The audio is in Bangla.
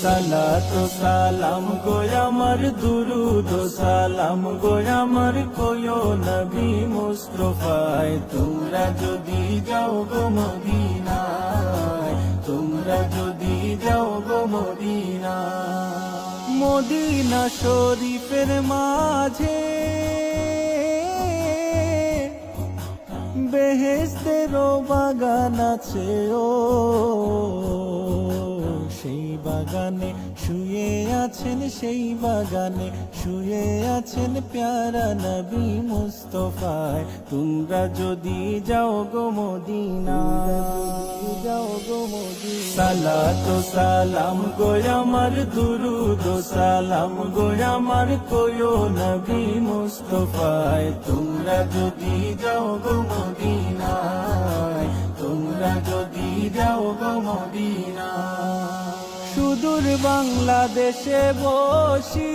সালাতু সালাম গো আমার দুরুদ ও সালাম গো আমার কোয়ো নবী মুস্তাফায় তোমরা যদি যাও গো মদিনায় তোমরা যদি যাও গো মদিনায় মদিনা শরীফের মাঝে বেহেশতেরও বাগান আছে ও সেই বাগানে শুয়ে আছেন সেই বাগানে শুয়ে আছেন প্যারা নবী মুস্তাফায় তোমরা যদি যাও গো মদিনায় যাও গো মদিনায় সালাতু সালাম গো আমার দুরুদ ও সালাম গো আমার কোয়ো নবী মুস্তাফায় তোমরা যদি যাও গো মদিনায় তোমরা যদি যাও গো মদিনায় সুদূর বাংলাদেশে বসি